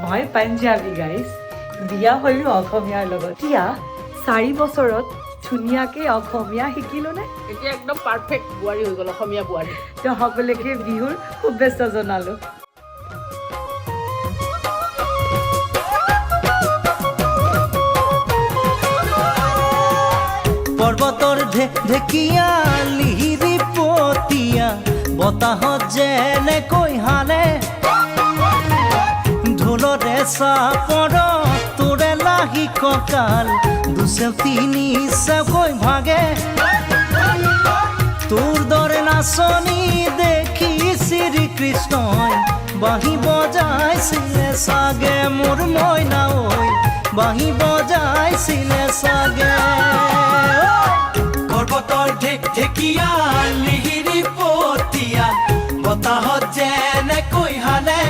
মই পাঞ্জাবী গাইজ বিয়া হ'লো অসমীয়াৰ লগত এতিয়া 4 বছৰত ধুনীয়াকৈ অসমীয়া শিকিলো নে এতিয়া একদম পাৰফেক্ট বোৱাৰী হৈ গ'ল অসমীয়া বোৱাৰী তো সকলোকে বিহুৰ শুভেচ্ছা জনালো পৰ্বতৰ ঢেকীয়া লিহিৰি পতীয়া বতাহত যেনেকৈ হালে ঢোলৰে চাপৰ তোৰে লাহি কঁকাল দুচেও তিনি চেওকৈ ভাগে তোৰ দৰে নাচনি দেখি শ্ৰীকৃষ্ণই বাঁহী বজাইছিলে চাগে মোৰ মইনা ঐ বাঁহী বজাইছিলে চাগে পৰ্বতৰ ঢেকীয়া লিহিৰি পতীয়া বতাহত যেনেকৈ হালে